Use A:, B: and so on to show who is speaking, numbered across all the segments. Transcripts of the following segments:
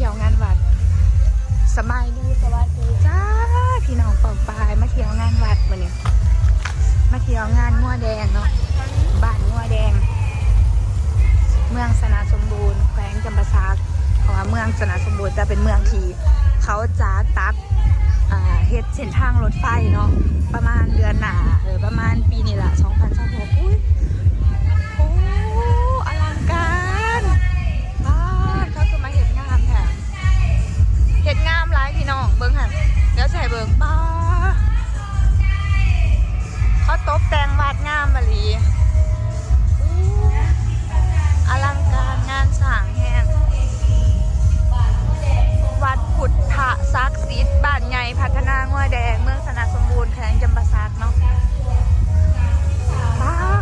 A: ที่ยวงานวัดสบายดีสวัสดีจ้าพี่น้องปองปายมาเที่ยวงานวัดมาเนี่ยมาเที่ยวงานงัวแดงเนาะบ้านงัวแดงเมืองสนาสมบูรณ์แขวงจำปาสักเพราะว่าเมืองสนาสมบูรณ์จะเป็นเมืองที่เขาจะตัดเฮ็ดเส้นทางรถไฟเนาะประมาณเดือนหน้าประมาณปีนี้แหละ2026อุ้ยโอ้อลังการบ้านเขาคือมาเฮ็ดงามแท้เฮ็ดงามหลายพี่น้องเบิ่งหั่นเดี๋ยวใส่เบิ่งป้าเขาตกแต่งวัดงามมะลีอลังการงานสร้างแห้งวัดพุทธศักดิ์สิทธิ์บ้านใหญ่พัฒนางัวแดงเมืองสนาสมบูรณ์แขวงจำปาสักเนาะ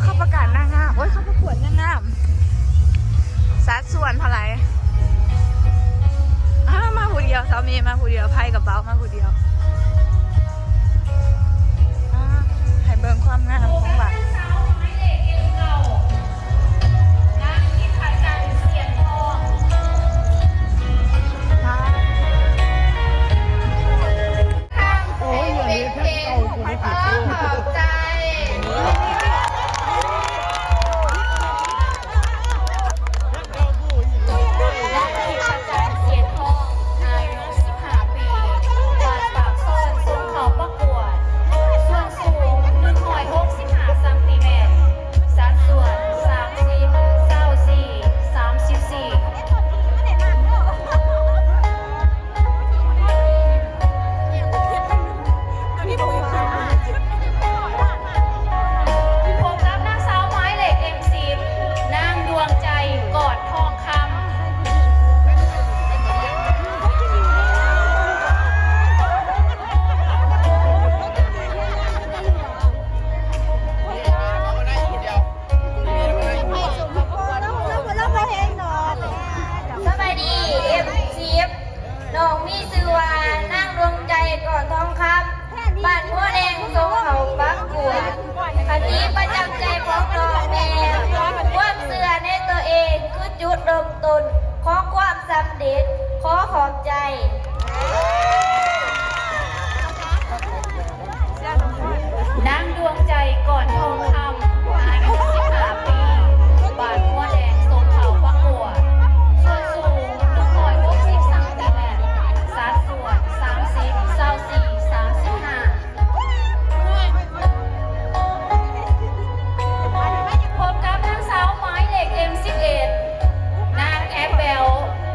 A: เขาประกาศนางงามโอ้ยเขาประกวดนางงามสัดส่วนเท่าไหร่มาผู้เดียวสามีมาผู้เดียวไพ่กับเบ้ามาผู้เดียวให้เบิ่งความงามของวัด
B: จุดเริ่มต้นขอความสำเร็จขอขอบใจนางดวงใจก่อนทองคำอายุ15 ปีบ้านหัวแดงทรงเขาประกวดส่วนสูง160 เซนติเมตรสัดส่วน30 24 35พบกับนางสาวหมายเลข M11นางแอปเบล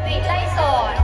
B: วิไลสอน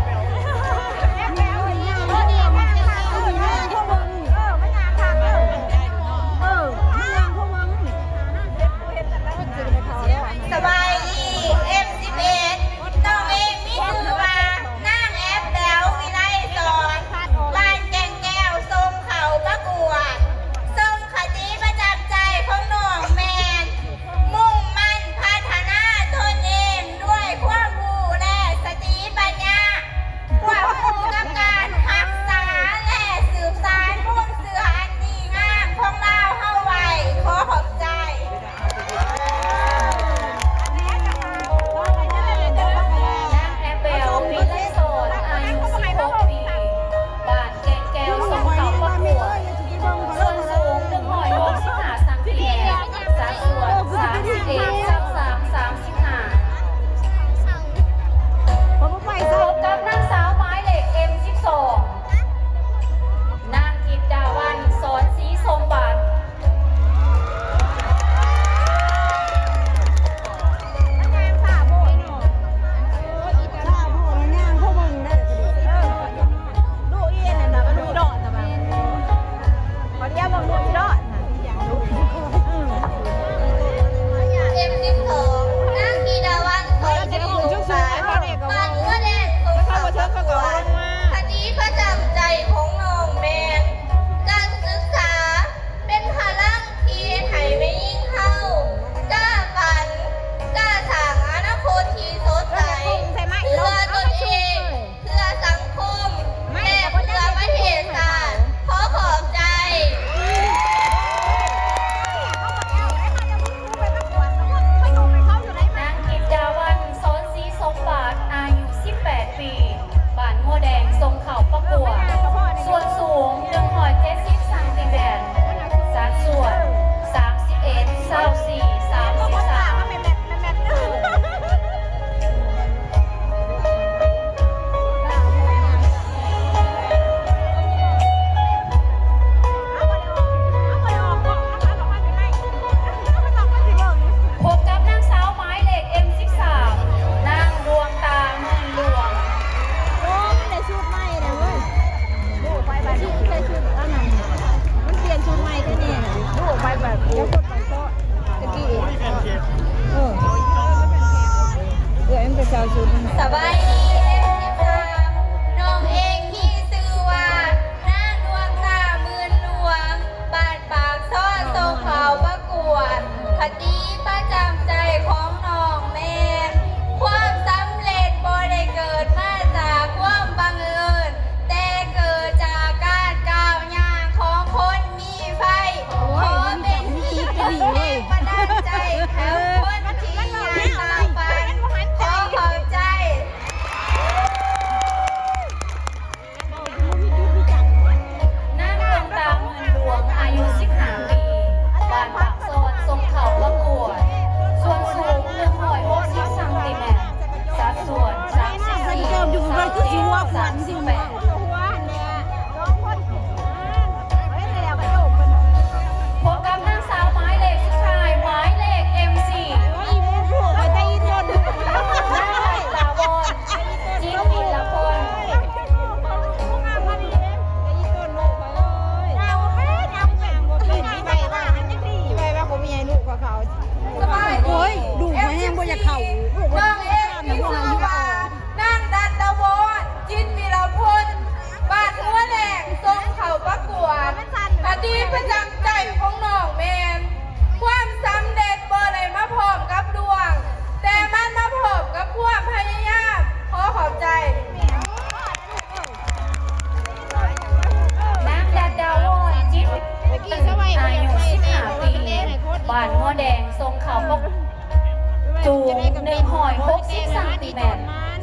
B: 160ซนติเมตร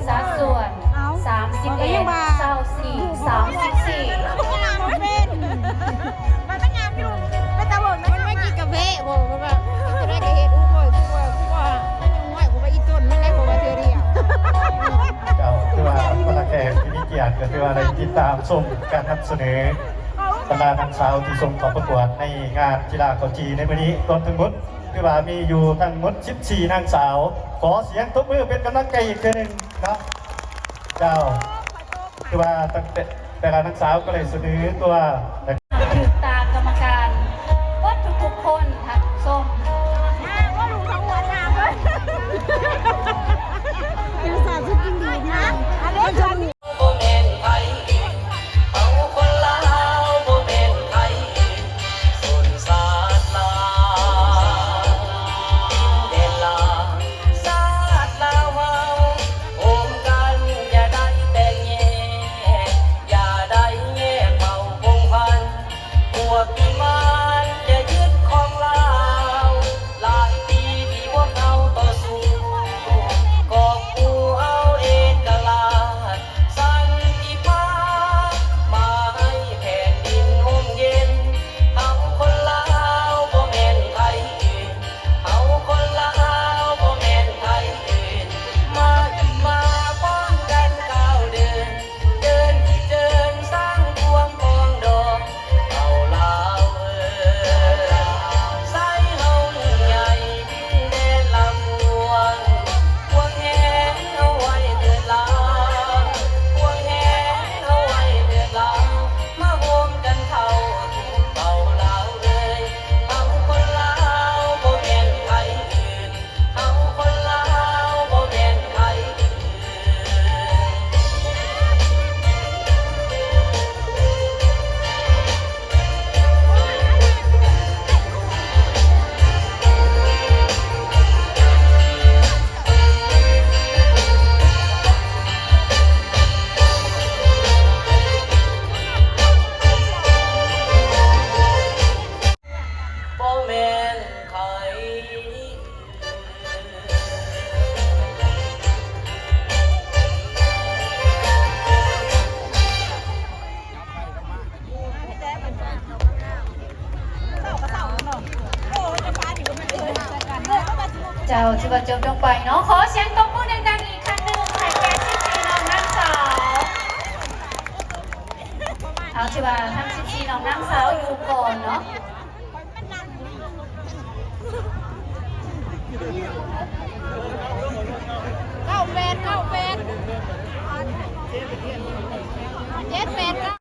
B: สัดส่วน31 24 34
C: มันงามอยู่เป็นตาบ่นมันไม่กินกาแฟบ่แบบจะได้กระเฮ็ดอู้บ่อยกูว่ามันยังน้อยกูว่าอีต้นมันได้บ่ว่าเธอเดียว
D: เก่าคือว่าพนักแขกที่มีเกียรติก็คือว่าได้ติดตามชมการนำเสนอบรรดานางสาวที่ส่งเข้าประกวดในงานกีฬาเกาจีในวันนี้รวมทั้งหมดคือว่ามีอยู่ทั้งหมด14นางสาวขอเสียงตบมือเป็นกำลังใจอีกทีหนึ่งนะเจ้าคือว่าตั้งแต่ละนางสาวก็เลยเสนอตัว
B: ถึกตากรรมการวัดทุกๆคนท่านส้ม
C: ว่าลุงเขาหัวงามเลยเป็นสาวชุดกินดีนะอันนี้คือ
E: บ่แม่นไผเอาคนลาวบ่แม่นไผสุนศาสตร์ลาวดินแดนลาวศาสตร์ลาวเฮาโฮมกันอย่าได้แตกแยกอย่าได้แยกเผ่าพงศ์พันธุ์พวกที่มานจะยึดของลาวหลายปีที่พวกเราต่อสู้กอบกู้เอาเอกราช สันติภาพมาให้แผ่นดินร่มเย็นเอาคนลาวบ่แม่นไทยอื่นเอาคนลาวบ่แม่นไทยอื่นมาป้องกันก้าวเดินที่เดินสร้างพวงกองดอกเอาลาวใส่เฮาใหญ่ดินแดนลำวงพวงแหงเอาไว้เถิดลา พวงแหงเอาไว้เดือดร้อนมาโฮมกันเท่าทุกเท่าลาวเลยเอาคนลาวบ่แม่นไผอื่นเอาคนลาวบ่แม่นไผอื่น บ่แม่นไผ
B: เจ้าที่ว่าจบลงไปเนาะขอเสียงตบมือดังๆอีกครั้งหนึ่งให้แก่14น้องนางสาวเอาที่ว่าทั้ง14น้องนางสาวอยู่ก่อนเนาะ
C: เก้าแปดเจ็ดแปดเก้า